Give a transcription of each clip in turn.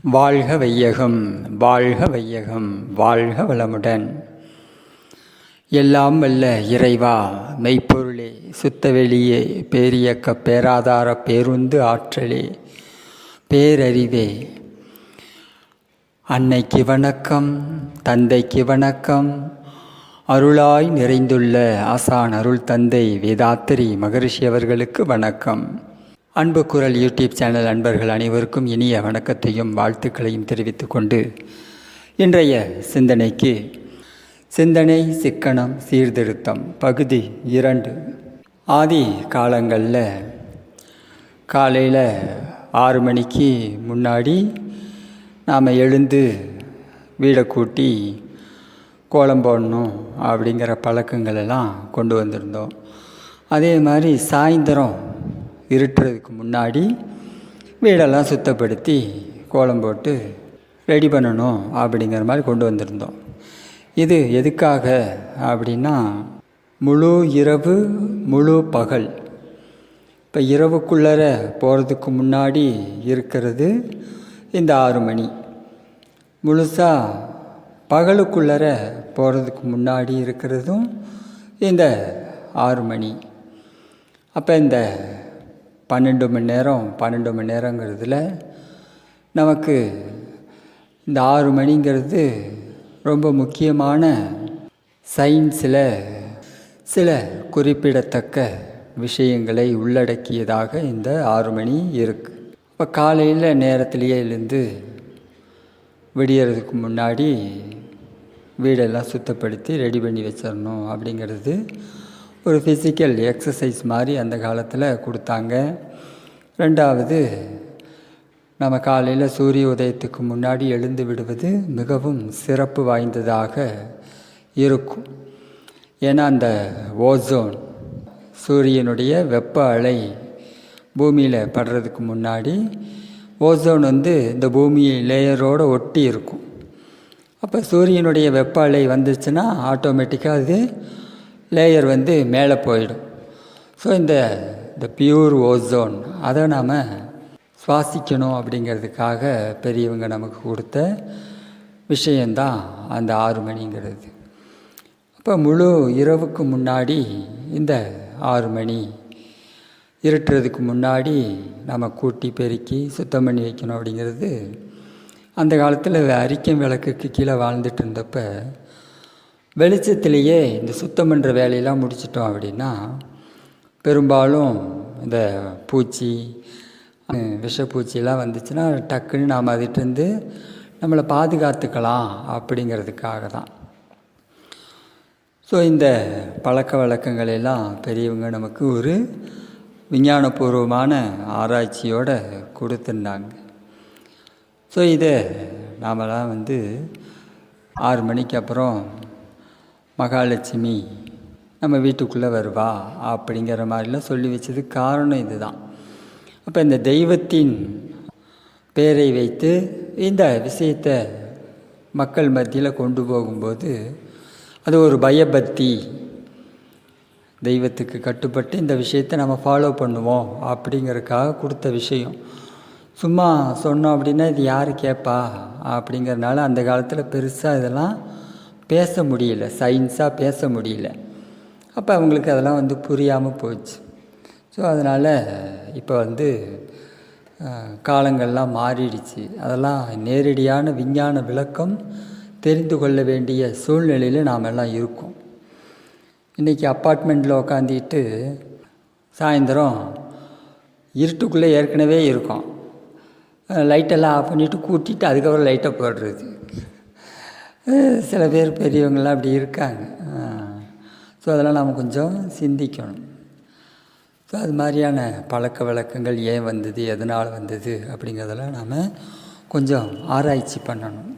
வாழ்க வையகம், வாழ்க வையகம், வாழ்க வளமுடன். எல்லாம் வல்ல இறைவா, மெய்ப்பொருளே, சுத்தவெளியே, பேரியக்க பேராதார பேருந்து ஆற்றலே, பேரறிவே, அன்னைக்கு வணக்கம், தந்தைக்கு வணக்கம், அருளாய் நிறைந்துள்ள ஆசான் அருள் தந்தை வேதாத்திரி மகரிஷி அவர்களுக்கு வணக்கம். அன்பு குரல் யூடியூப் சேனல் அன்பர்கள் அனைவருக்கும் இனிய வணக்கத்தையும் வாழ்த்துக்களையும் தெரிவித்துக் கொண்டு இன்றைய சிந்தனைக்கு சிந்தனை சிக்கனம் சீர்திருத்தம் பகுதி 2. ஆதி காலங்களில் காலையில் 6 மணிக்கு முன்னாடி நாம் எழுந்து வீடை கூட்டி கோலம் போடணும் அப்படிங்கிற பழக்கங்களெல்லாம் கொண்டு வந்திருந்தோம். அதே மாதிரி சாயந்தரம் இருட்டுறதுக்கு முன்னாடி வீடெல்லாம் சுத்தப்படுத்தி கோலம் போட்டு ரெடி பண்ணணும் அப்படிங்கிற மாதிரி கொண்டு வந்திருந்தோம். இது எதுக்காக அப்படின்னா, முழு இரவு முழு பகல். இப்போ இரவுக்குள்ளர போகிறதுக்கு முன்னாடி இருக்கிறது இந்த 6 மணி, முழுசாக பகலுக்குள்ளர போகிறதுக்கு முன்னாடி இருக்கிறதும் இந்த 6 மணி. அப்போ இந்த 12 மணி நேரங்கிறதுல நமக்கு இந்த 6 மணிங்கிறது ரொம்ப முக்கியமான சயின்ஸில் சில குறிப்பிடத்தக்க விஷயங்களை உள்ளடக்கியதாக இந்த 6 மணி இருக்குது. இப்போ காலையில் நேரத்திலேயே எழுந்து விடியறதுக்கு முன்னாடி வீடெல்லாம் சுத்தப்படுத்தி ரெடி பண்ணி வச்சிடணும் அப்படிங்கிறது ஒரு ஃபிசிக்கல் எக்ஸசைஸ் மாதிரி அந்த காலத்தில் கொடுத்தாங்க. 2வது, நம்ம காலையில் சூரிய உதயத்துக்கு முன்னாடி எழுந்து விடுவது மிகவும் சிறப்பு வாய்ந்ததாக இருக்கும். ஏன்னா அந்த ஓசோன், சூரியனுடைய வெப்ப அலை பூமியில் படுறதுக்கு முன்னாடி ஓசோன் இந்த பூமி லேயரோடு ஒட்டி இருக்கும். அப்போ சூரியனுடைய வெப்ப அலை வந்துச்சுன்னா ஆட்டோமேட்டிக்காக அது லேயர் மேலே போயிடும். ஸோ இந்த பியூர் ஓசோன் அதை நாம் சுவாசிக்கணும் அப்படிங்கிறதுக்காக பெரியவங்க நமக்கு கொடுத்த விஷயந்தான் அந்த 6 மணிங்கிறது. அப்போ முழு இரவுக்கு முன்னாடி இந்த 6 மணி இருட்டுறதுக்கு முன்னாடி நம்ம கூட்டி பெருக்கி சுத்தம் பண்ணி வைக்கணும் அப்படிங்கிறது அந்த காலத்தில் அரிக்கும் விளக்குக்கு கீழே வாழ்ந்துட்டு இருந்தப்போ வெளிச்சத்திலேயே இந்த சுத்தம் பண்ணுற வேலையெல்லாம் முடிச்சிட்டோம் அப்படின்னா பெரும்பாலும் இந்த பூச்சி, விஷப்பூச்சியெல்லாம் வந்துச்சுன்னா டக்குன்னு நாம் அதிட்டேருந்து நம்மளை பாதுகாத்துக்கலாம் அப்படிங்கிறதுக்காக தான். ஸோ இந்த பழக்க வழக்கங்களெல்லாம் பெரியவங்க நமக்கு ஒரு விஞ்ஞானபூர்வமான ஆராய்ச்சியோடு கொடுத்துருந்தாங்க. ஸோ இதை நாமெல்லாம் 6 மணிக்கு அப்புறம் மகாலட்சுமி நம்ம வீட்டுக்குள்ளே வருவா அப்படிங்கிற மாதிரிலாம் சொல்லி வச்சதுக்கு காரணம் இதுதான். அப்போ இந்த தெய்வத்தின் பேரை வைத்து இந்த விஷயத்தை மக்கள் மத்தியில் கொண்டு போகும்போது அது ஒரு பயபக்தி, தெய்வத்துக்கு கட்டுப்பட்டு இந்த விஷயத்தை நம்ம ஃபாலோ பண்ணுவோம் அப்படிங்கிறதுக்காக கொடுத்த விஷயம். சும்மா சொன்னோம் அப்படின்னா இது யார் கேட்பா அப்படிங்கிறதுனால அந்த காலத்தில் பெருசாக இதெல்லாம் பேச முடியல, சயின்ஸாக பேச முடியல. அப்போ அவங்களுக்கு அதெல்லாம் புரியாமல் போச்சு. ஸோ அதனால் இப்போ காலங்கள்லாம் மாறிடுச்சு. அதெல்லாம் நேரடியான விஞ்ஞான விளக்கம் தெரிந்து கொள்ள வேண்டிய சூழ்நிலையில் நாம் எல்லாம் இருக்கோம். இன்றைக்கி அப்பார்ட்மெண்ட்டில் உக்காந்துட்டு சாயந்தரம் இருட்டுக்குள்ளே ஏற்கனவே இருக்கோம், லைட்டெல்லாம் ஆஃப் பண்ணிவிட்டு கூட்டிகிட்டு அதுக்கப்புறம் லைட்டை போடுறது. சில பேர் பெரியவங்களாம் அப்படி இருக்காங்க. ஸோ அதெல்லாம் நாம் கொஞ்சம் சிந்திக்கணும். ஸோ அது மாதிரியான பழக்க வழக்கங்கள் ஏன் வந்தது, எதனால் வந்தது அப்படிங்கிறதெல்லாம் நாம் கொஞ்சம் ஆராய்ச்சி பண்ணணும்.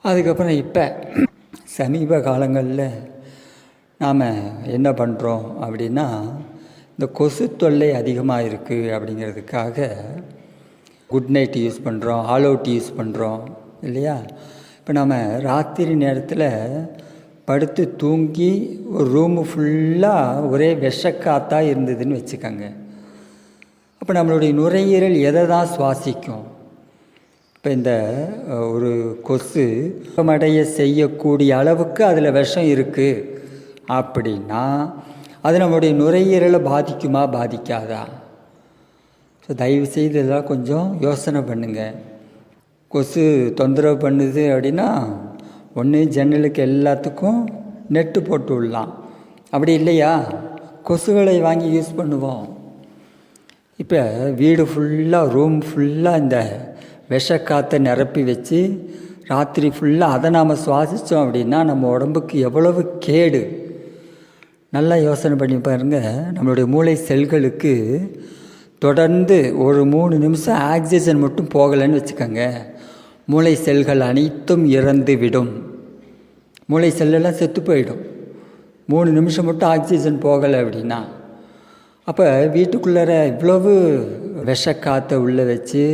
அதுக்கப்புறம் இப்போ சமீப காலங்களில் நாம் என்ன பண்ணுறோம் அப்படின்னா, இந்த கொசு தொல்லை அதிகமாக இருக்குது அப்படிங்கிறதுக்காக குட் நைட் யூஸ் பண்ணுறோம், ஆல் அவுட் யூஸ் பண்ணுறோம் இல்லையா. இப்போ நம்ம ராத்திரி நேரத்தில் படுத்து தூங்கி ஒரு ரூமு ஃபுல்லாக ஒரே விஷக்காத்தாக இருந்ததுன்னு வச்சுக்கோங்க. அப்போ நம்மளுடைய நுரையீரல் எதை தான் சுவாசிக்கும்? இப்போ இந்த ஒரு கொசு அடைய செய்யக்கூடிய அளவுக்கு அதில் விஷம் இருக்குது அப்படின்னா அது நம்மளுடைய நுரையீரலை பாதிக்குமா பாதிக்காதா? ஸோ தயவுசெய்து இதெல்லாம் கொஞ்சம் யோசனை பண்ணுங்கள். கொசு தொந்தரவு பண்ணுது அப்படின்னா ஒன்று ஜன்னலுக்கு எல்லாத்துக்கும் நெட்டு போட்டு விடலாம். அப்படி இல்லையா கொசுகளை வாங்கி யூஸ் பண்ணுவோம். இப்போ வீடு ஃபுல்லாக ரூம் ஃபுல்லாக இந்த விஷக்காற்றை நிரப்பி வச்சு ராத்திரி ஃபுல்லாக அதை நாம் சுவாசித்தோம் அப்படின்னா நம்ம உடம்புக்கு எவ்வளவு கேடு. நல்லா யோசனை பண்ணி பாருங்கள். நம்மளுடைய மூளை செல்களுக்கு தொடர்ந்து ஒரு 3 நிமிஷம் ஆக்சிஜன் மட்டும் போகலைன்னு வச்சுக்கோங்க, மூளை செல்கள் அனைத்தும் இறந்து விடும். மூளை செல்லெல்லாம் செத்து போயிடும். 3 நிமிஷம் மட்டும் ஆக்சிஜன் போகலை அப்படின்னா. அப்போ வீட்டுக்குள்ளார இவ்வளவு விஷக்காற்றை உள்ளே வச்சு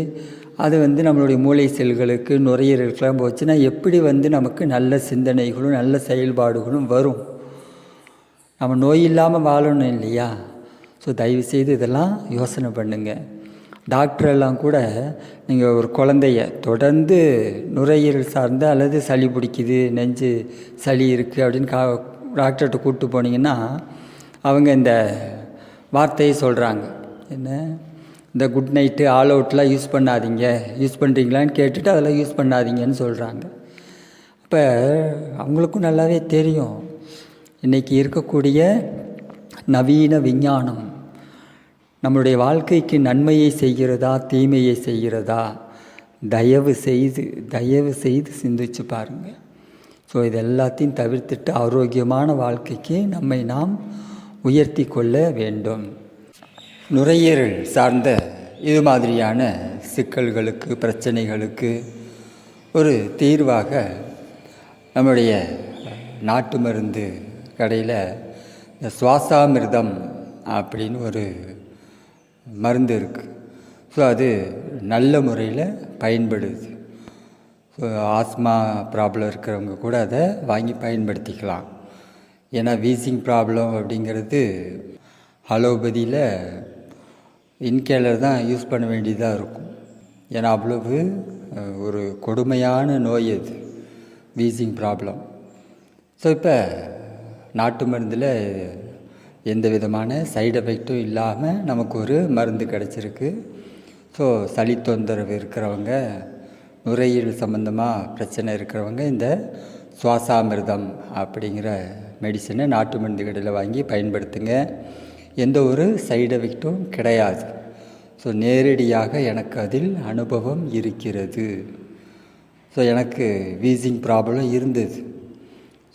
அது நம்மளுடைய மூளை செல்களுக்கு நுரையீரலுக்கெல்லாம் போச்சுன்னா எப்படி நமக்கு நல்ல சிந்தனைகளும் நல்ல செயல்பாடுகளும் வரும்? நம்ம நோய் இல்லாமல் வாழணும் இல்லையா? ஸோ தயவுசெய்து இதெல்லாம் யோசனை பண்ணுங்கள். டாக்டரெல்லாம் கூட நீங்கள் ஒரு குழந்தைய தொடர்ந்து நுரையீரல் சார்ந்த அல்லது சளி பிடிக்குது, நெஞ்சு சளி இருக்குது அப்படின்னு டாக்டர்கிட்ட கூப்பிட்டு போனீங்கன்னா அவங்க இந்த வார்த்தையை சொல்கிறாங்க. என்ன, இந்த குட் நைட்டு ஆல் அவுட்லாம் யூஸ் பண்ணாதீங்க, யூஸ் பண்ணுறீங்களான்னு கேட்டுட்டு அதெல்லாம் யூஸ் பண்ணாதீங்கன்னு சொல்கிறாங்க. அப்போ அவங்களுக்கும் நல்லாவே தெரியும் இன்றைக்கி இருக்கக்கூடிய நவீன விஞ்ஞானம் நம்மளுடைய வாழ்க்கைக்கு நன்மையை செய்கிறதா தீமையை செய்கிறதா? தயவு செய்து சிந்திச்சு பாருங்கள். ஸோ இது எல்லாத்தையும் தவிர்த்துட்டு ஆரோக்கியமான வாழ்க்கைக்கு நம்மை நாம் உயர்த்தி கொள்ள வேண்டும். நுரையீரல் சார்ந்த இது மாதிரியான சிக்கல்களுக்கு பிரச்சனைகளுக்கு ஒரு தீர்வாக நம்முடைய நாட்டு மருந்து கடையில் இந்த சுவாசாமிர்தம் அப்படின்னு ஒரு மருந்து இருக்குது. ஸோ அது நல்ல முறையில் பயன்படுது. ஸோ ஆஸ்மா ப்ராப்ளம் இருக்கிறவங்க கூட அதை வாங்கி பயன்படுத்திக்கலாம். ஏன்னா வீசிங் ப்ராப்ளம் அப்படிங்கிறது அலோபதியில் இன்கேலர் தான் யூஸ் பண்ண வேண்டியதாக இருக்கும். ஏன்னா அவ்வளவு ஒரு கொடுமையான நோய் அது வீசிங் ப்ராப்ளம். ஸோ இப்போ நாட்டு மருந்தில் எந்த விதமான சைடு எஃபெக்டும் இல்லாமல் நமக்கு ஒரு மருந்து கிடச்சிருக்கு. ஸோ சளி தொந்தரவு இருக்கிறவங்க, நுரையீரல் சம்மந்தமாக பிரச்சனை இருக்கிறவங்க இந்த சுவாசாமிர்தம் அப்படிங்கிற மெடிசனை நாட்டு மருந்து கடையில் வாங்கி பயன்படுத்துங்க. எந்த ஒரு சைடு எஃபெக்டும் கிடையாது. ஸோ நேரடியாக எனக்கு அதில் அனுபவம் இருக்கிறது. ஸோ எனக்கு வீசிங் ப்ராப்ளம் இருந்தது.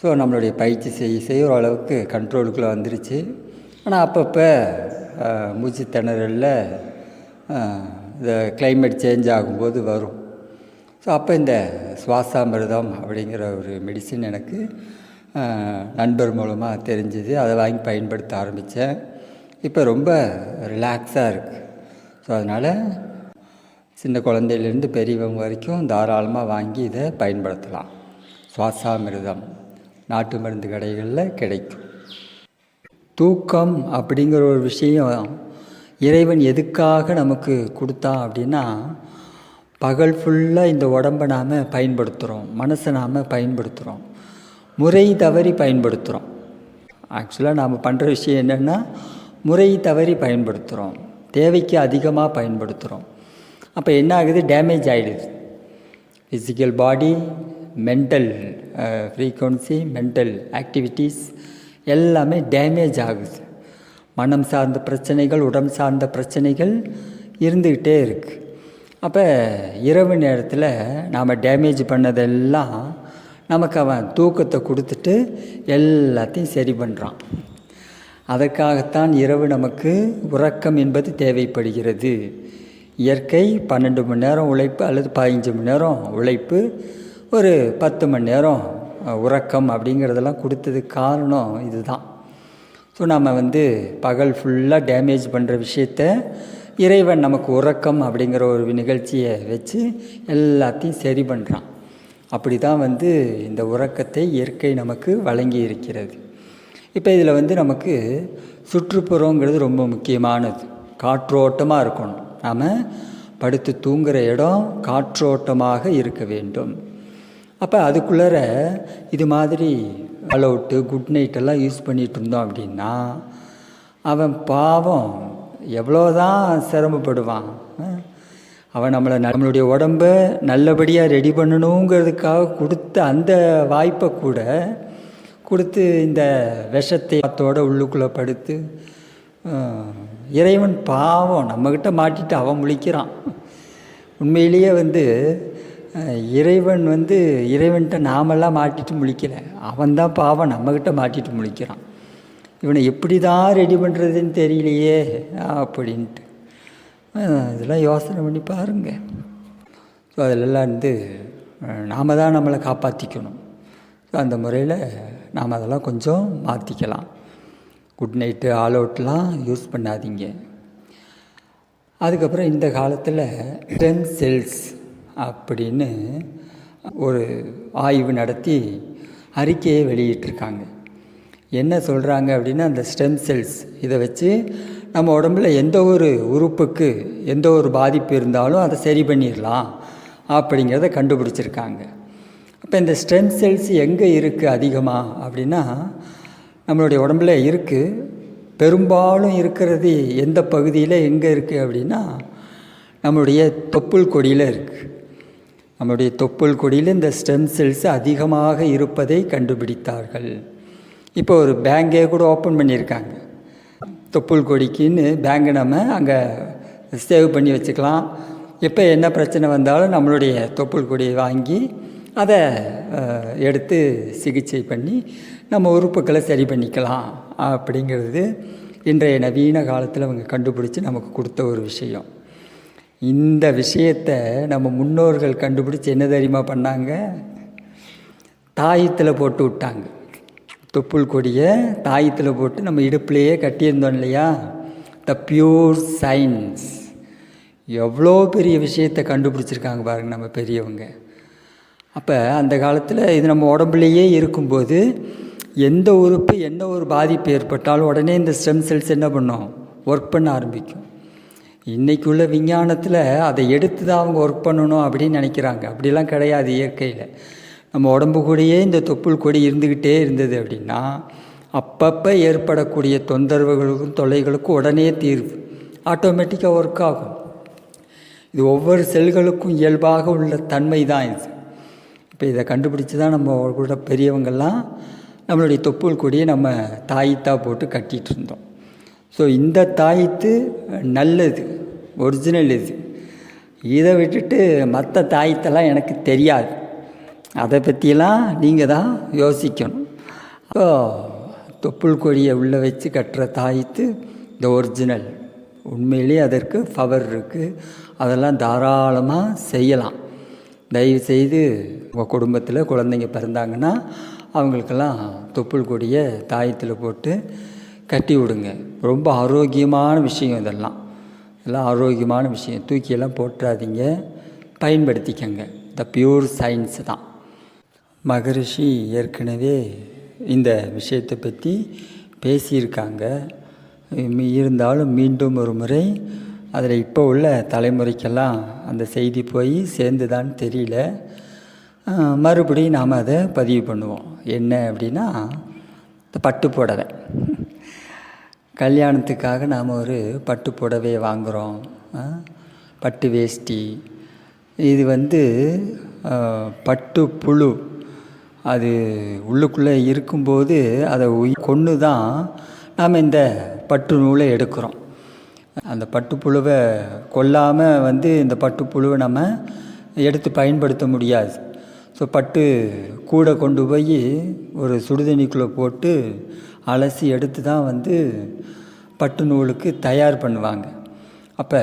ஸோ நம்மளுடைய பயிற்சி செய்ய ஓரளவுக்கு கண்ட்ரோலுக்குள்ளே வந்துருச்சு. ஆனால் அப்பப்போ மூச்சு திணறலில் இந்த கிளைமேட் சேஞ்ச் ஆகும்போது வரும். ஸோ அப்போ இந்த சுவாசாமிர்தம் அப்படிங்கிற ஒரு மெடிசின் எனக்கு நண்பர் மூலமாக தெரிஞ்சுது. அதை வாங்கி பயன்படுத்த ஆரம்பித்தேன். இப்போ ரொம்ப ரிலாக்ஸாக இருக்குது. ஸோ அதனால் சின்ன குழந்தையிலேருந்து பெரியவங்க வரைக்கும் தாராளமாக வாங்கி இதை பயன்படுத்தலாம். சுவாசாமிர்தம் நாட்டு மருந்து கடைகளில் கிடைக்கும். தூக்கம் அப்படிங்கிற ஒரு விஷயம் இறைவன் எதுக்காக நமக்கு கொடுத்தான் அப்படின்னா, பகல் ஃபுல்லாக இந்த உடம்பை நாம் பயன்படுத்துகிறோம், மனசை நாம் பயன்படுத்துகிறோம், முறை தவறி பயன்படுத்துகிறோம். ஆக்சுவலாக நாம் பண்ணுற விஷயம் என்னென்னா முறை தவறி பயன்படுத்துகிறோம், தேவைக்கு அதிகமாக பயன்படுத்துகிறோம். அப்போ என்ன ஆகுது? டேமேஜ் ஆகிடுது. Physical body, mental frequency, mental activities எல்லாமே டேமேஜ் ஆகுது. மனம் சார்ந்த பிரச்சனைகள், உடம்பு சார்ந்த பிரச்சனைகள் இருந்துக்கிட்டே இருக்குது. அப்போ இரவு நேரத்தில் நாம் டேமேஜ் பண்ணதெல்லாம் நமக்கு அவன் தூக்கத்தை கொடுத்துட்டு எல்லாத்தையும் சரி பண்ணுறான். அதற்காகத்தான் இரவு நமக்கு உறக்கம் என்பது தேவைப்படுகிறது. இயற்கை 12 மணி நேரம் உழைப்பு அல்லது 15 மணி நேரம் உழைப்பு, ஒரு 10 மணி நேரம் உறக்கம் அப்படிங்கிறதெல்லாம் கொடுத்ததுக்கு காரணம் இதுதான். ஸோ நம்ம பகல் ஃபுல்லாக டேமேஜ் பண்ணுற விஷயத்த இறைவன் நமக்கு உறக்கம் அப்படிங்கிற ஒரு நிகழ்ச்சியை வச்சு எல்லாத்தையும் சரி பண்ணுறான். அப்படி தான் இந்த உறக்கத்தை இயற்கை நமக்கு வழங்கி இருக்கிறது. இப்போ இதில் நமக்கு சுற்றுப்புறங்கிறது ரொம்ப முக்கியமானது. காற்றோட்டமாக இருக்கணும். நாம் படுத்து தூங்குகிற இடம் காற்றோட்டமாக இருக்க வேண்டும். அப்போ அதுக்குள்ளார இது மாதிரி ஆல் அவுட்டு குட் நைட்டெல்லாம் யூஸ் பண்ணிகிட்டு இருந்தோம் அப்படின்னா அவன் பாவம் எவ்வளோதான் சிரமப்படுவான். அவன் நம்மளுடைய உடம்பை நல்லபடியாக ரெடி பண்ணணுங்கிறதுக்காக கொடுத்த அந்த வாய்ப்பை கூட கொடுத்து இந்த விஷத்தை காத்தோடு உள்ளுக்குள்ளே படுத்து இறைவன் பாவம் நம்மக்கிட்ட மாட்டிட்டு அவன் முழிக்கிறான். உண்மையிலேயே இறைவன்கிட்ட நாமெல்லாம் மாட்டிட்டு முழிக்கலை, அவன்தான் பாவம் நம்மக்கிட்ட மாட்டிட்டு முழிக்கிறான். இவனை எப்படி தான் ரெடி பண்ணுறதுன்னு தெரியலையே அப்படின்ட்டு இதெல்லாம் யோசனை பண்ணி பாருங்கள். ஸோ அதிலெல்லாம் நாம் தான் நம்மளை காப்பாற்றிக்கணும். ஸோ அந்த முறையில் நாம் அதெல்லாம் கொஞ்சம் மாற்றிக்கலாம். குட் நைட்டு ஆல் அவுட்லாம் யூஸ் பண்ணாதீங்க. அதுக்கப்புறம் இந்த காலத்தில் ஸ்டெம் செல்ஸ் அப்படின்னு ஒரு ஆய்வு நடத்தி அறிக்கையை வெளியிட்டிருக்காங்க. என்ன சொல்கிறாங்க அப்படின்னா, அந்த ஸ்டெம் செல்ஸ் இதை வச்சு நம்ம உடம்புல எந்த ஒரு உறுப்புக்கு எந்த ஒரு பாதிப்பு இருந்தாலும் அதை சரி பண்ணிடலாம் அப்படிங்கிறத கண்டுபிடிச்சிருக்காங்க. அப்போ இந்த ஸ்டெம் செல்ஸ் எங்கே இருக்குது அதிகமாக அப்படின்னா, நம்மளுடைய உடம்புல இருக்குது. பெரும்பாலும் இருக்கிறது எந்த பகுதியில் எங்கே இருக்குது அப்படின்னா, நம்மளுடைய தொப்புள் கொடியில் இருக்குது. நம்மளுடைய தொப்புள் கொடியில் இந்த ஸ்டெம் செல்ஸ் அதிகமாக இருப்பதை கண்டுபிடித்தார்கள். இப்போ ஒரு பேங்கே கூட ஓப்பன் பண்ணியிருக்காங்க. தொப்புள் கொடிக்குன்னு பேங்கை நம்ம அங்கே சேவ் பண்ணி வச்சுக்கலாம். எப்போ என்ன பிரச்சனை வந்தாலும் நம்மளுடைய தொப்புள் கொடியை வாங்கி அதை எடுத்து சிகிச்சை பண்ணி நம்ம உறுப்புக்களை சரி பண்ணிக்கலாம் அப்படிங்கிறது இன்றைய நவீன காலத்தில் அவங்க கண்டுபிடிச்சி நமக்கு கொடுத்த ஒரு விஷயம். இந்த விஷயத்தை நம்ம முன்னோர்கள் கண்டுபிடிச்சி என்ன தெரியுமா பண்ணாங்க? தாயத்தில் போட்டு விட்டாங்க. தொப்புள் கொடியை தாயத்தில் போட்டு நம்ம இடுப்புலையே கட்டியிருந்தோம் இல்லையா? த பியூர் சயின்ஸ். எவ்வளோ பெரிய விஷயத்தை கண்டுபிடிச்சிருக்காங்க பாருங்கள் நம்ம பெரியவங்க. அப்போ அந்த காலத்தில் இது நம்ம உடம்புலையே இருக்கும்போது எந்த உறுப்பு என்ன ஒரு பாதிப்பு ஏற்பட்டாலும் உடனே இந்த ஸ்டெம் செல்ஸ் என்ன பண்ணும்? ஒர்க் பண்ண ஆரம்பிக்கும். இன்றைக்கி உள்ள விஞ்ஞானத்தில் அதை எடுத்து தான் அவங்க ஒர்க் பண்ணணும் அப்படின்னு நினைக்கிறாங்க. அப்படிலாம் கிடையாது. இயற்கையில் நம்ம உடம்பு கூடயே இந்த தொப்புள் கொடி இருந்துக்கிட்டே இருந்தது அப்படின்னா அப்பப்போ ஏற்படக்கூடிய தொந்தரவுகளுக்கும் தொல்லைகளுக்கும் உடனே தீர்வு ஆட்டோமேட்டிக்காக ஒர்க் ஆகும். இது ஒவ்வொரு செல்களுக்கும் இயல்பாக உள்ள தன்மை தான் இது. இப்போ இதை கண்டுபிடிச்சி தான் நம்ம கூட பெரியவங்கள்லாம் நம்மளுடைய தொப்புள் கொடியை நம்ம தாயத்தாக போட்டு கட்டிகிட்டு இருந்தோம். ஸோ இந்த தாயத்து நல்லது, ஒரிஜினல் இது. இதை விட்டுட்டு மற்ற தாயத்தெல்லாம் எனக்கு தெரியாது, அதை பற்றியெல்லாம் நீங்கள் தான் யோசிக்கணும். ஸோ தொப்புள் கொடியை உள்ளே வச்சு கட்டுற தாயத்து இந்த ஒரிஜினல். உண்மையிலேயே அதற்கு பவர் இருக்குது. அதெல்லாம் தாராளமாக செய்யலாம். தயவுசெய்து உங்கள் குடும்பத்தில் குழந்தைங்க பிறந்தாங்கன்னா அவங்களுக்கெல்லாம் தொப்புள் கொடியை தாயத்தில் போட்டு கட்டி விடுங்க. ரொம்ப ஆரோக்கியமான விஷயம் இதெல்லாம். ஆரோக்கியமான விஷயம். தூக்கியெல்லாம் போட்டுறாதீங்க, பயன்படுத்திக்கங்க. த பியூர் சயின்ஸ் தான். மகரிஷி ஏற்கனவே இந்த விஷயத்தை பற்றி பேசியிருக்காங்க. இருந்தாலும் மீண்டும் ஒரு முறை அதில் இப்போ உள்ள தலைமுறைக்கெல்லாம் அந்த செய்தி போய் சேர்ந்துதான்னு தெரியல. மறுபடியும் நாம் அதை பதிவு பண்ணுவோம். என்ன அப்படின்னா, இந்த பட்டு புடவை. கல்யாணத்துக்காக நாம் ஒரு பட்டு புடவையை வாங்குகிறோம். பட்டு வேஷ்டி. இது பட்டு புழு அது உள்ளுக்குள்ளே இருக்கும்போது அதை கொன்று தான் நாம் இந்த பட்டு நூலை எடுக்கிறோம். அந்த பட்டுப்புழுவை கொல்லாமல் இந்த பட்டுப்புழுவை நம்ம எடுத்து பயன்படுத்த முடியாது. ஸோ பட்டு கூட கொண்டு போய் ஒரு சுடுதண்ணிக்குள்ளே போட்டு அலசி எடுத்து தான் பட்டு நூலுக்கு தயார் பண்ணுவாங்க. அப்போ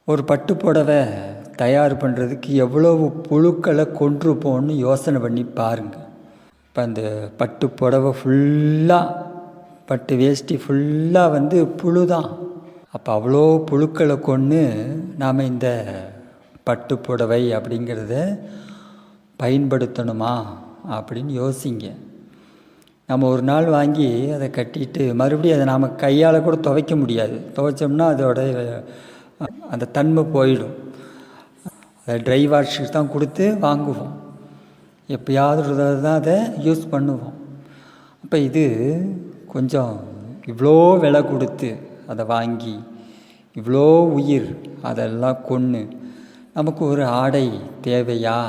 ஒரு பட்டு புடவை தயார் பண்ணுறதுக்கு எவ்வளவு புழுக்களை கொன்றுப்போன்னு யோசனை பண்ணி பாருங்கள். இப்போ அந்த பட்டு புடவை ஃபுல்லாக, பட்டு வேஷ்டி ஃபுல்லாக புழு தான். அப்போ அவ்வளோ புழுக்களை கொன்று நாம் இந்த பட்டு புடவை அப்படிங்கிறத பயன்படுத்தணுமா அப்படின்னு யோசிங்க. நம்ம ஒரு நாள் வாங்கி அதை கட்டிட்டு மறுபடியும் அதை நாம் கையால் கூட துவைக்க முடியாது. துவைச்சோம்னா அதோட அந்த தன்மை போயிடும். அதை ட்ரை வாஷுக்கு தான் கொடுத்து வாங்குவோம், எப்பயாவது ஒரு தடவை தான் அதை யூஸ் பண்ணுவோம். அப்போ இது கொஞ்சம் இவ்வளோ விலை கொடுத்து அதை வாங்கி இவ்வளோ உயிர் அதெல்லாம் கொன்று நமக்கு ஒரு ஆடை தேவையா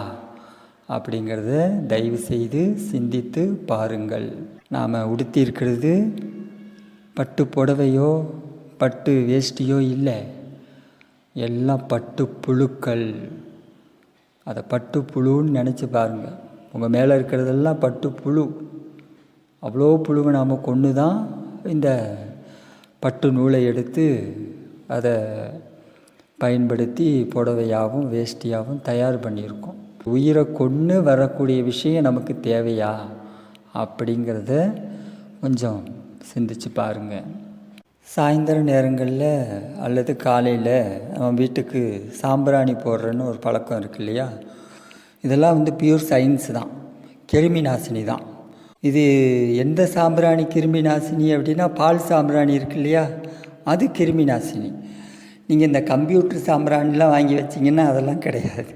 அப்படிங்கிறத தயவு செய்து சிந்தித்து பாருங்கள். நாம் உடுத்தியிருக்கிறது பட்டு புடவையோ பட்டு வேஷ்டியோ இல்லை, எல்லாம் பட்டு புழுக்கள். அதை பட்டு புழுன்னு நினச்சி பாருங்கள். உங்கள் மேலே இருக்கிறதெல்லாம் பட்டு புழு. அவ்வளோ புழுவை நாம் கொண்டு தான் இந்த பட்டு நூலை எடுத்து அதை பயன்படுத்தி புடவையாகவும் வேஷ்டியாகவும் தயார் பண்ணியிருக்கோம். உயிரை கொண்டு வரக்கூடிய விஷயம் நமக்கு தேவையா அப்படிங்கிறத கொஞ்சம் சிந்திச்சு பாருங்கள். சாயந்தர நேரங்களில் அல்லது காலையில் நம்ம வீட்டுக்கு சாம்பிராணி போடுறன்னு ஒரு பழக்கம் இருக்கு இல்லையா? இதெல்லாம் பியூர் சயின்ஸ் தான், கிருமி நாசினி தான். இது எந்த சாம்பிராணி கிருமி நாசினி அப்படின்னா, பால் சாம்பிராணி இருக்கு இல்லையா, அது கிருமி நாசினி. நீங்கள் இந்த கம்ப்யூட்டர் சாம்பிராணிலாம் வாங்கி வச்சிங்கன்னா அதெல்லாம் கிடையாது.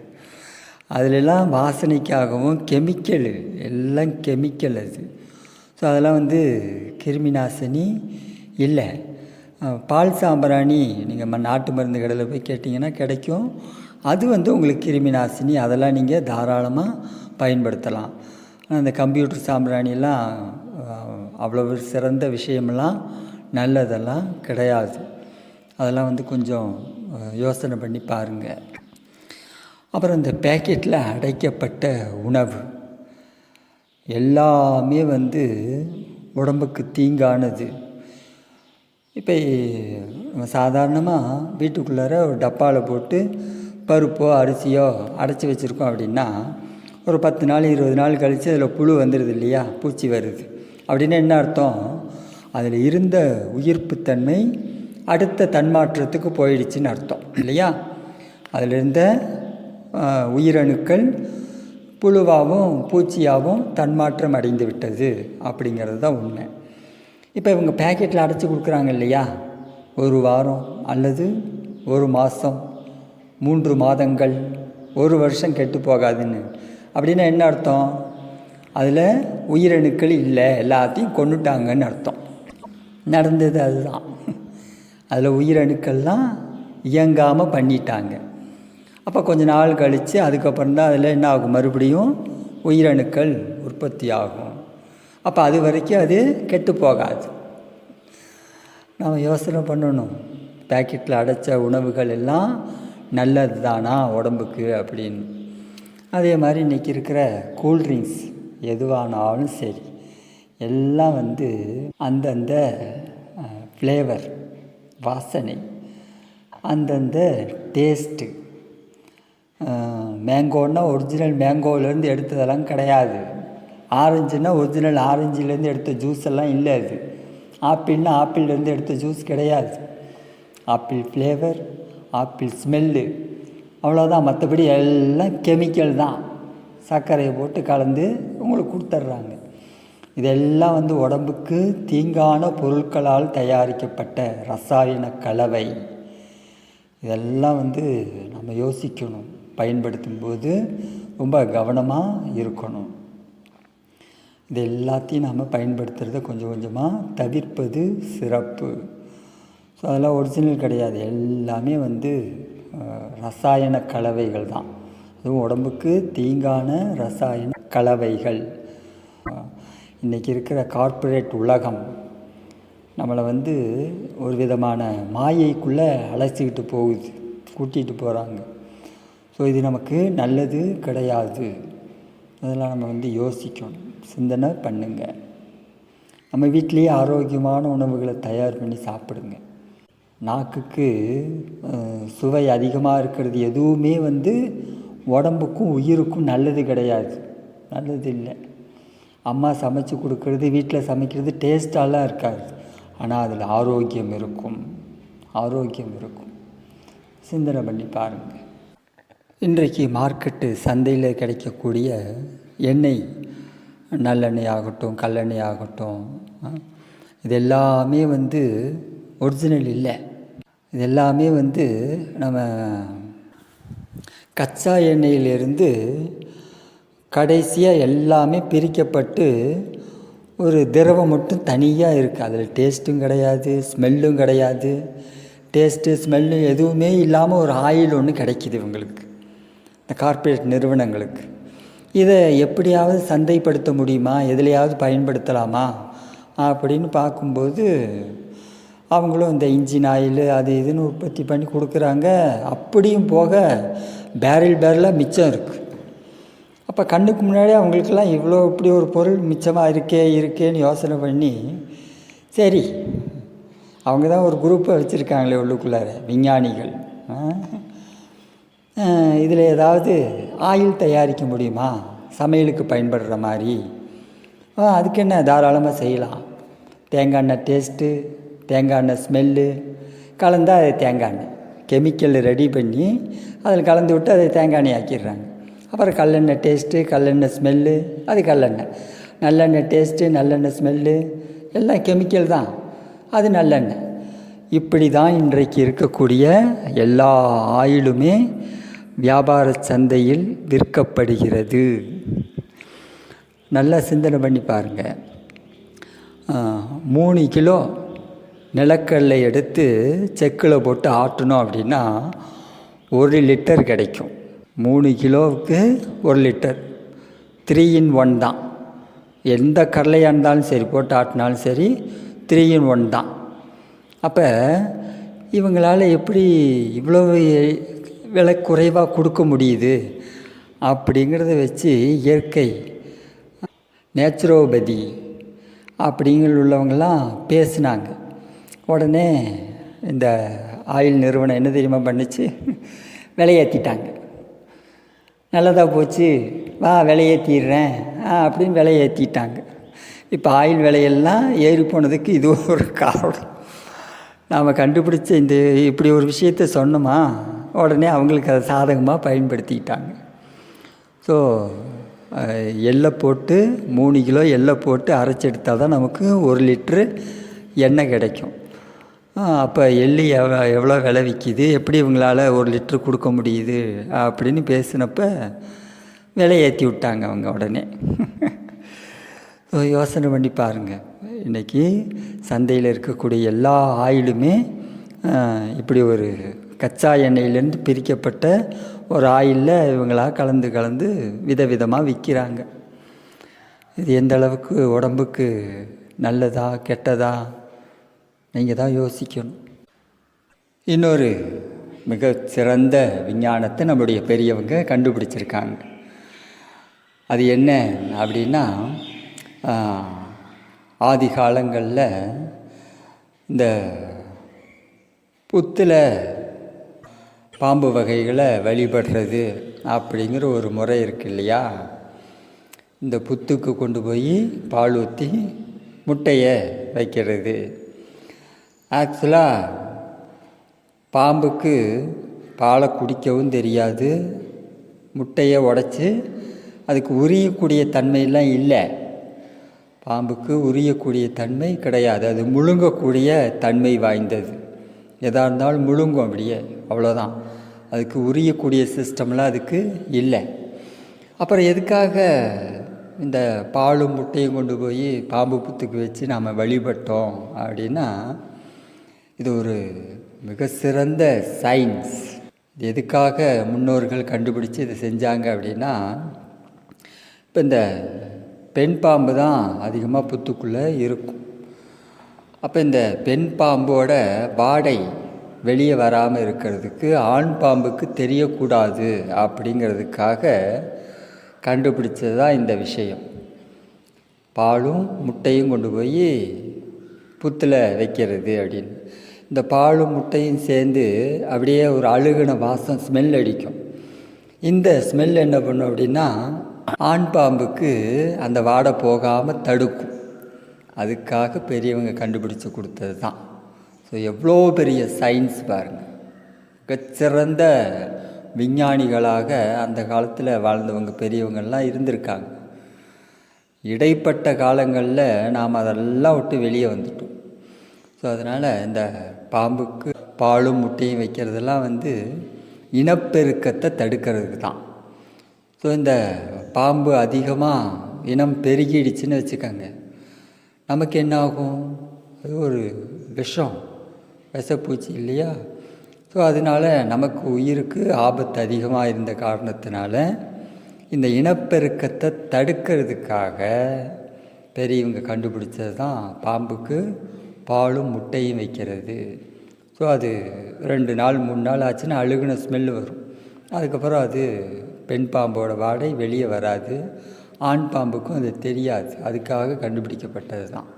அதிலெல்லாம் வாசனைக்காகவும் கெமிக்கலு, எல்லாம் கெமிக்கல் அது. ஸோ அதெல்லாம் கிருமி நாசினி இல்லை. பால் சாம்பிராணி நீங்கள் நாட்டு மருந்து கடையில் போய் கேட்டிங்கன்னா கிடைக்கும். அது உங்களுக்கு கிருமி நாசினி, அதெல்லாம் நீங்கள் தாராளமாக பயன்படுத்தலாம். அந்த கம்ப்யூட்டர் சாம்பிராணிலாம் அவ்வளவு சிறந்த விஷயமெல்லாம் நல்லதெல்லாம் கிடையாது. அதெல்லாம் கொஞ்சம் யோசனை பண்ணி பாருங்கள். அப்புறம் இந்த பேக்கெட்டில் அடைக்கப்பட்ட உணவு எல்லாமே உடம்புக்கு தீங்கானது. இப்போ சாதாரணமாக வீட்டுக்குள்ளார ஒரு டப்பாவில் போட்டு பருப்போ அரிசியோ அடைச்சி வச்சுருக்கோம் அப்படின்னா, ஒரு 10 நாள் 20 நாள் கழித்து அதில் புழு வந்துடுது இல்லையா, பூச்சி வருது அப்படின்னா என்ன அர்த்தம்? அதில் இருந்த உயிர்ப்புத்தன்மை அடுத்த தன்மாற்றத்துக்கு போயிடுச்சுன்னு அர்த்தம் இல்லையா? அதில் இருந்த உயிரணுக்கள் புழுவாகவும் பூச்சியாகவும் தன்மாற்றம் அடைந்து விட்டது அப்படிங்கிறது தான் உண்மை. இப்போ இவங்க பேக்கெட்டில் அடைச்சி கொடுக்குறாங்க இல்லையா, ஒரு வாரம் அல்லது ஒரு மாதம், 3 மாதங்கள், 1 வருஷம் கெட்டு போகாதுன்னு. அப்படின்னா என்ன அர்த்தம்? அதில் உயிரணுக்கள் இல்லை, எல்லாத்தையும் கொண்டுட்டாங்கன்னு அர்த்தம். நடந்தது அதுதான். அதில் உயிரணுக்கள்லாம் இயங்காமல் பண்ணிட்டாங்க. அப்போ கொஞ்ச நாள் கழித்து அதுக்கப்புறம் தான் அதில் என்ன ஆகும், மறுபடியும் உயிரணுக்கள் உற்பத்தி ஆகும். அப்போ அது வரைக்கும் அது கெட்டு போகாது. நாம் யோசனை பண்ணணும், பேக்கெட்டில் அடைச்ச உணவுகள் எல்லாம் நல்லது தானா உடம்புக்கு அப்படின்னு. அதே மாதிரி இன்றைக்கி இருக்கிற கூல்ட்ரிங்க்ஸ் எதுவானாலும் சரி, எல்லாம் அந்தந்த ஃப்ளேவர், வாசனை, அந்தந்த டேஸ்ட்டு. மேங்கோன்னா ஒரிஜினல் மேங்கோவிலேருந்து எடுத்ததெல்லாம் கிடையாது. ஆரஞ்சுன்னா ஒரிஜினல் ஆரஞ்சிலேருந்து எடுத்த ஜூஸ் எல்லாம் இல்லை. அது ஆப்பிள்னா ஆப்பிள்லேருந்து எடுத்த ஜூஸ் கிடையாது. ஆப்பிள் ஃப்ளேவர், ஆப்பிள் ஸ்மெல்லு, அவ்வளோதான். மற்றபடி எல்லாம் கெமிக்கல் தான். சர்க்கரையை போட்டு கலந்து உங்களுக்கு கொடுத்துட்றாங்க. இதெல்லாம் உடம்புக்கு தீங்கான பொருட்களால் தயாரிக்கப்பட்ட ரசாயன கலவை. இதெல்லாம் நம்ம யோசிக்கணும், பயன்படுத்தும்போது ரொம்ப கவனமாக இருக்கணும். இது எல்லாத்தையும் நாம் பயன்படுத்துகிறத கொஞ்சம் கொஞ்சமாக தவிர்ப்பது சிறப்பு. ஸோ அதெல்லாம் ஒரிஜினல் கிடையாது, எல்லாமே ரசாயன கலவைகள் தான். அதுவும் உடம்புக்கு தீங்கான ரசாயன கலவைகள். இன்றைக்கி இருக்கிற கார்ப்பரேட் உலகம் நம்மளை ஒரு விதமான மாயைக்குள்ளே அழைச்சிக்கிட்டு போகுது, கூட்டிகிட்டு போகிறாங்க. ஸோ இது நமக்கு நல்லது கிடையாது. அதெல்லாம் நம்ம யோசிக்கணும், சிந்தனை பண்ணுங்க. நம்ம வீட்டிலேயே ஆரோக்கியமான உணவுகளை தயார் பண்ணி சாப்பிடுங்க. நாக்குக்கு சுவை அதிகமாக இருக்கிறது எதுவுமே உடம்புக்கும் உயிருக்கும் நல்லது கிடையாது, நல்லது இல்லை. அம்மா சமைச்சு கொடுக்கறது, வீட்டில் சமைக்கிறது டேஸ்டாலாம் இருக்காது, ஆனால் அதில் ஆரோக்கியம் இருக்கும், ஆரோக்கியம் இருக்கும். சிந்தனை பண்ணி பாருங்கள். இன்றைக்கு மார்க்கெட்டு சந்தையில் கிடைக்கக்கூடிய எண்ணெய், நல்லெண்ணெய் ஆகட்டும் கல்லெண்ணெய் ஆகட்டும், இது எல்லாமே ஒரிஜினல் இல்லை. இது எல்லாமே நம்ம கச்சா எண்ணெயிலிருந்து கடைசியாக எல்லாமே பிரிக்கப்பட்டு ஒரு திரவம் மட்டும் தனியாக இருக்குது. அதில் டேஸ்ட்டும் கிடையாது, ஸ்மெல்லும் கிடையாது. டேஸ்ட்டு ஸ்மெல்லு எதுவுமே இல்லாமல் ஒரு ஆயில் ஒன்று கிடைக்கிது இவங்களுக்கு, இந்த கார்ப்பரேட் நிறுவனங்களுக்கு. இதை எப்படியாவது சந்தைப்படுத்த முடியுமா, எதுலையாவது பயன்படுத்தலாமா அப்படின்னு பார்க்கும்போது அவங்களும் இந்த இன்ஜின் ஆயில் அது இதுன்னு உற்பத்தி பண்ணி கொடுக்குறாங்க. அப்படியும் போக பேரலாக மிச்சம் இருக்குது. அப்போ கண்ணுக்கு முன்னாடி அவங்களுக்கெல்லாம் இவ்வளோ இப்படி ஒரு பொருள் மிச்சமாக இருக்கேன்னு யோசனை பண்ணி, சரி அவங்க தான் ஒரு குரூப்பை வச்சுருக்காங்களே உள்ளுக்குள்ளார விஞ்ஞானிகள், இதில் ஏதாவது ஆயில் தயாரிக்க முடியுமா சமையலுக்கு பயன்படுற மாதிரி? அதுக்கு என்ன, தாராளமாக செய்யலாம். தேங்காய் எண்ணெய் டேஸ்ட்டு, தேங்காய் எண்ணெய் ஸ்மெல்லு கலந்தால் அது தேங்காய் எண்ணெய் கெமிக்கல் ரெடி பண்ணி அதில் கலந்து விட்டு அதை தேங்காய் எண்ணெய் ஆக்கிடுறாங்க. அப்புறம் கல்லெண்ணெய் டேஸ்ட்டு, கல்லெண்ணெய் ஸ்மெல்லு, அது கல்லெண்ணெய். நல்லெண்ணெய் டேஸ்ட்டு, நல்லெண்ணெய் ஸ்மெல்லு எல்லாம் கெமிக்கல் தான், அது நல்லெண்ணெய். இப்படி தான் இன்றைக்கு இருக்கக்கூடிய எல்லா ஆயிலுமே வியாபார சந்தையில் விற்கப்படுகிறது. நல்லா சிந்தனை பண்ணி பாருங்கள். 3 கிலோ நிலக்கடலை எடுத்து செக்கில் போட்டு ஆட்டணும் அப்படின்னா 1 லிட்டர் கிடைக்கும். 3 கிலோவுக்கு 1 லிட்டர், 3 in 1 தான். எந்த கடலையாக இருந்தாலும் சரி, போட்டு ஆட்டினாலும் சரி 3 in 1 தான். அப்போ இவங்களால் எப்படி இவ்வளோ விலை குறைவாக கொடுக்க முடியுது அப்படிங்கிறத வச்சு இயற்கை நேச்சுரோபதி அப்படிங்கிற உள்ளவங்களாம் பேசினாங்க. உடனே இந்த ஆயில் நிறுவனம் என்ன தெரியுமா பண்ணிச்சு, விலையேற்றிட்டாங்க. நல்லதாக போச்சு, வா விலையேற்றிடுறேன் அப்படின்னு விலையேற்றிட்டாங்க. இப்போ ஆயில் விலையெல்லாம் ஏறி போனதுக்கு இது ஒரு காரணம். நாம் கண்டுபிடிச்ச இந்த இப்படி ஒரு விஷயத்த சொன்னோமா, உடனே அவங்களுக்கு அதை சாதகமாக பயன்படுத்திக்கிட்டாங்க. ஸோ எள்ளை போட்டு 3 கிலோ எள்ளை போட்டு அரைச்சி எடுத்தால் தான் நமக்கு 1 லிட்ரு எண்ணெய் கிடைக்கும். அப்போ எள்ளு எவ்வளோ விலை விற்கிது, எப்படி இவங்களால் 1 லிட்ரு கொடுக்க முடியுது அப்படின்னு பேசினப்போ விலை ஏற்றி விட்டாங்க அவங்க உடனே. ஸோ யோசனை பண்ணி பாருங்கள், இன்றைக்கி சந்தையில் இருக்கக்கூடிய எல்லா ஆயிலுமே இப்படி ஒரு கச்சா எண்ணெயிலேருந்து பிரிக்கப்பட்ட ஒரு ஆயிலில் இவங்களாக கலந்து விதவிதமாக விற்கிறாங்க. இது எந்த அளவுக்கு உடம்புக்கு நல்லதா கெட்டதா நீங்கள் தான் யோசிக்கணும். இன்னொரு மிக சிறந்த விஞ்ஞானத்தை நம்முடைய பெரியவங்க கண்டுபிடிச்சிருக்காங்க. அது என்ன அப்படின்னா, ஆதி காலங்களில் இந்த புத்தில் பாம்பு வகைகளை வழிபடுறது அப்படிங்கிற ஒரு முறை இருக்கு இல்லையா. இந்த புத்துக்கு கொண்டு போய் பால் ஊற்றி முட்டையை வைக்கிறது. ஆக்சுவலாக பாம்புக்கு பாலை குடிக்கவும் தெரியாது, முட்டையை உடைச்சி அதுக்கு உரியக்கூடிய தன்மையெல்லாம் இல்லை. பாம்புக்கு உரியக்கூடிய தன்மை கிடையாது, அது முழுங்கக்கூடிய தன்மை வாய்ந்தது. எதாக இருந்தாலும் முழுங்கும் அப்படியே, அவ்வளோதான். அதுக்கு உரியக்கூடிய சிஸ்டம்லாம் அதுக்கு இல்லை. அப்புறம் எதுக்காக இந்த பாலும் முட்டையும் கொண்டு போய் பாம்பு புத்துக்கு வச்சு நாம் வழிபட்டோம் அப்படின்னா, இது ஒரு மிக சிறந்த சயின்ஸ். இது எதுக்காக முன்னோர்கள் கண்டுபிடிச்சி இதை செஞ்சாங்க அப்படின்னா, இப்போ இந்த பெண் பாம்பு தான் அதிகமாக புத்துக்குள்ளே இருக்கும். அப்போ இந்த பெண் பாம்போட வாடை வெளியே வராமல் இருக்கிறதுக்கு ஆண் பாம்புக்கு தெரியக்கூடாது அப்படிங்கிறதுக்காக கண்டுபிடிச்சது தான் இந்த விஷயம். பாலும் முட்டையும் கொண்டு போய் புத்தில் வைக்கிறது அப்படின்னு. இந்த பாலும் முட்டையும் சேர்ந்து அப்படியே ஒரு அழுகின வாசம் ஸ்மெல் அடிக்கும். இந்த ஸ்மெல் என்ன பண்ணும் அப்படின்னா, ஆண் பாம்புக்கு அந்த வாடை போகாமல் தடுக்கும். அதுக்காக பெரியவங்க கண்டுபிடிச்சி கொடுத்தது தான். ஸோ எவ்வளோ பெரிய சயின்ஸ் பாருங்கள். மிகச்சிறந்த விஞ்ஞானிகளாக அந்த காலத்தில் வாழ்ந்தவங்க பெரியவங்கள்லாம் இருந்திருக்காங்க. இடைப்பட்ட காலங்களில் நாம் அதெல்லாம் விட்டு வெளியே வந்துட்டோம். ஸோ அதனால் இந்த பாம்புக்கு பாலும் முட்டையும் வைக்கிறதெல்லாம் இனப்பெருக்கத்தை தடுக்கிறதுக்கு தான். ஸோ இந்த பாம்பு அதிகமாக இனம் பெருகிடுச்சுன்னு வச்சுக்கோங்க, நமக்கு என்ன ஆகும்? அது ஒரு விஷப்பூச்சி இல்லையா? ஸோ அதனால் நமக்கு உயிருக்கு ஆபத்து அதிகமாக இருந்த காரணத்தினால இந்த இனப்பெருக்கத்தை தடுக்கிறதுக்காக பெரியவங்க கண்டுபிடிச்சது தான் பாம்புக்கு பாலும் முட்டையும் வைக்கிறது. ஸோ அது 2 நாள் 3 நாள் ஆச்சுன்னா அழுகுன ஸ்மெல்லு வரும். அதுக்கப்புறம் அது பெண் பாம்போட வாடை வெளியே வராது. ஆண் பாம்புக்கும் அது தெரியாது. அதுக்காக கண்டுபிடிக்கப்பட்டது தான்.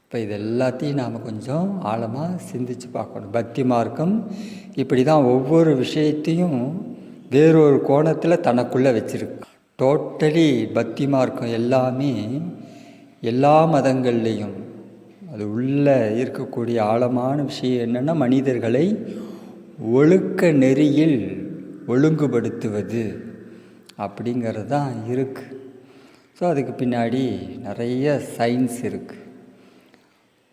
இப்போ இது எல்லாத்தையும் நாம் கொஞ்சம் ஆழமாக சிந்திச்சு பார்க்கணும். பக்தி மார்க்கம் இப்படி தான் ஒவ்வொரு விஷயத்தையும் வேறொரு கோணத்தில் தனக்குள்ளே வச்சுருக்கு. டோட்டலி பக்தி மார்க்கம் எல்லாமே எல்லா மதங்கள்லேயும் அது உள்ளே இருக்கக்கூடிய ஆழமான விஷயம் என்னென்னா, மனிதர்களை ஒழுக்க நெறியில் ஒழுங்குபடுத்துவது அப்படிங்கிறது தான் இருக்குது. ஸோ அதுக்கு பின்னாடி நிறைய சயின்ஸ் இருக்குது.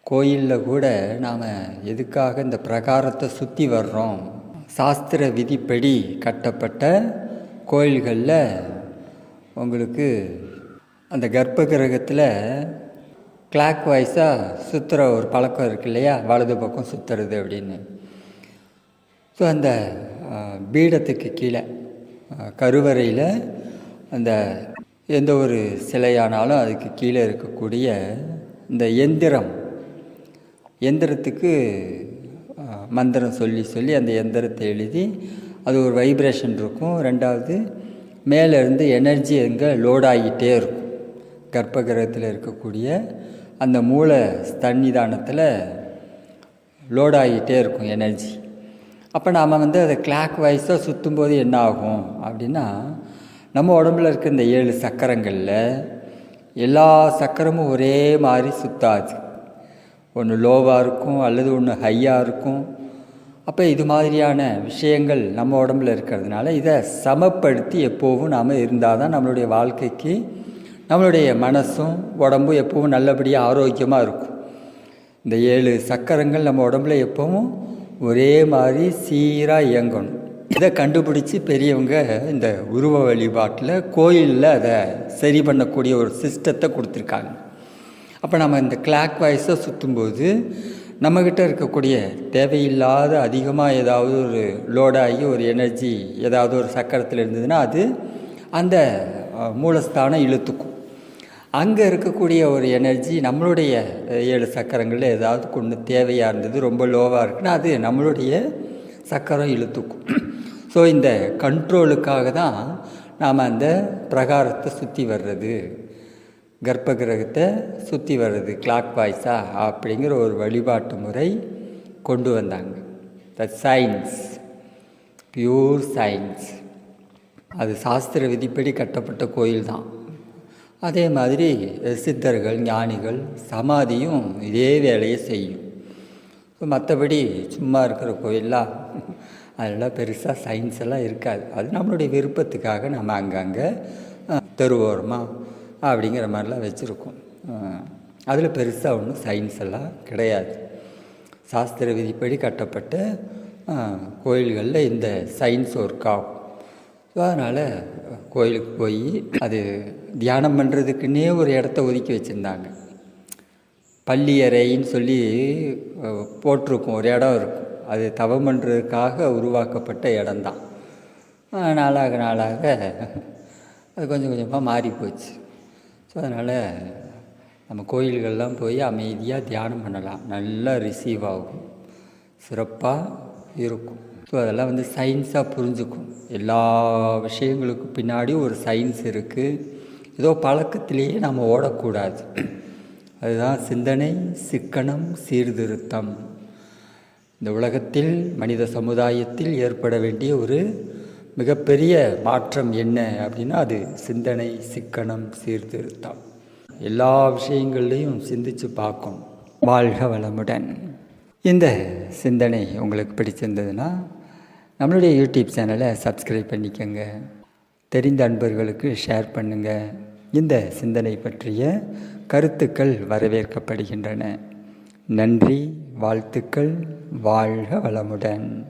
கோயிலில் கூட நாம் எதுக்காக இந்த பிரகாரத்தை சுற்றி வர்றோம்? சாஸ்திர விதிப்படி கட்டப்பட்ட கோயில்களில் உங்களுக்கு அந்த கர்ப்ப கிரகத்தில் கிளாக் வைஸாக சுற்றுற ஒரு பழக்கம் இருக்குது இல்லையா? வலது பக்கம் சுற்றுறது அப்படின்னு. ஸோ அந்த பீடத்துக்கு கீழே கருவறையில் அந்த எந்த ஒரு சிலையானாலும் அதுக்கு கீழே இருக்கக்கூடிய இந்த எந்திரத்துக்கு மந்திரம் சொல்லி அந்த எந்திரத்தை எழுதி அது ஒரு வைப்ரேஷன் இருக்கும். 2வது மேலேருந்து எனர்ஜி எங்கே லோட் ஆகிட்டே இருக்கும். கர்ப்ப கிரகத்தில் இருக்கக்கூடிய அந்த மூல சன்னிதானத்தில் லோட் ஆகிட்டே இருக்கும் எனர்ஜி. அப்போ நாம் அதை கிளாக் வைஸாக சுற்றும்போது என்ன ஆகும் அப்படின்னா, நம்ம உடம்புல இருக்க இந்த 7 சக்கரங்களில் எல்லா சக்கரமும் ஒரே மாதிரி சுற்றாது. ஒன்று லோவாக இருக்கும் அல்லது ஒன்று ஹையாக இருக்கும். அப்போ இது மாதிரியான விஷயங்கள் நம்ம உடம்புல இருக்கிறதுனால இதை சமப்படுத்தி எப்போவும் நாம் இருந்தால் தான் நம்மளுடைய வாழ்க்கைக்கு நம்மளுடைய மனசும் உடம்பும் எப்பவும் நல்லபடியாக ஆரோக்கியமாக இருக்கும். இந்த 7 சக்கரங்கள் நம்ம உடம்புல எப்பவும் ஒரே மாதிரி சீராக இயங்கணும். இதை கண்டுபிடிச்சி பெரியவங்க இந்த உருவ வழிபாட்டில் கோயிலில் அதை சரி பண்ணக்கூடிய ஒரு சிஸ்டத்தை கொடுத்துருக்காங்க. அப்போ நம்ம இந்த கிளாக் வைஸை சுற்றும்போது நம்மக்கிட்ட இருக்கக்கூடிய தேவையில்லாத அதிகமாக ஏதாவது ஒரு லோடாகி ஒரு எனர்ஜி ஏதாவது ஒரு சக்கரத்தில் இருந்ததுன்னா அது அந்த மூலஸ்தானம் இழுத்துக்கும். அங்கே இருக்கக்கூடிய ஒரு எனர்ஜி நம்மளுடைய 7 சக்கரங்களில் ஏதாவது கொண்டு தேவையாக இருந்தது, ரொம்ப லோவாக இருக்குன்னா அது நம்மளுடைய சக்கரம் இழுத்துக்கும். ஸோ இந்த கண்ட்ரோலுக்காக தான் நாம் அந்த பிரகாரத்தை சுற்றி வர்றது, கர்ப்ப கிரகத்தை சுற்றி வர்றது கிளாக் வாய்ஸாக அப்படிங்கிற ஒரு வழிபாட்டு முறை கொண்டு வந்தாங்க. த சயின்ஸ், பியூர் சயின்ஸ். அது சாஸ்திர விதிப்படி கட்டப்பட்ட கோயில் தான். அதே மாதிரி சித்தர்கள், ஞானிகள், சமாதியும் இதே வேலையை செய்யும். மற்றபடி சும்மா இருக்கிற கோயிலெலாம் அதெல்லாம் பெருசாக சயின்ஸ் எல்லாம் இருக்காது. அது நம்மளுடைய விருப்பத்துக்காக நம்ம அங்கங்கே தெருவோரமாக அப்படிங்கிற மாதிரிலாம் வச்சுருக்கோம். அதில் பெருசாக ஒன்றும் சயின்ஸ் எல்லாம் கிடையாது. சாஸ்திர விதிப்படி கட்டப்பட்ட கோயில்களில் இந்த சயின்ஸ் ஒர்க் ஆகும். ஸோ அதனால் கோயிலுக்கு போய் அது தியானம் பண்ணுறதுக்குன்னே ஒரு இடத்த ஒதுக்கி வச்சுருந்தாங்க. பள்ளியறைன்னு சொல்லி போட்டிருக்கும், ஒரு இடம் இருக்கும். அது தவம் பண்ணுறதுக்காக உருவாக்கப்பட்ட இடம்தான். நாளாக அது கொஞ்சம் கொஞ்சமாக மாறி போச்சு. ஸோ அதனால் நம்ம கோயில்கள்லாம் போய் அமைதியாக தியானம் பண்ணலாம். நல்லா ரிசீவ் ஆகும், சிறப்பாக இருக்கும். ஸோ அதெல்லாம் சயின்ஸாக புரிஞ்சுக்கும். எல்லா விஷயங்களுக்கும் பின்னாடி ஒரு சயின்ஸ் இருக்குது. ஏதோ பழக்கத்திலேயே நம்ம ஓடக்கூடாது. அதுதான் சிந்தனை, சிக்கனம், சீர்திருத்தம். இந்த உலகத்தில் மனித சமுதாயத்தில் ஏற்பட வேண்டிய ஒரு மிகப்பெரிய மாற்றம் என்ன அப்படின்னா அது சிந்தனை, சிக்கனம், சீர்திருத்தம். எல்லா விஷயங்கள்லையும் சிந்திச்சு பார்க்கும். வாழ்க வளமுடன். இந்த சிந்தனை உங்களுக்கு பிடிச்சிருந்ததுன்னா நம்மளுடைய யூடியூப் சேனலை சப்ஸ்கிரைப் பண்ணிக்கோங்க. தெரிந்த அன்பர்களுக்கு ஷேர் பண்ணுங்கள். இந்த சிந்தனை பற்றிய கருத்துக்கள் வரவேற்கப்படுகின்றன. நன்றி, வாழ்த்துக்கள், வாழ்க வளமுடன்.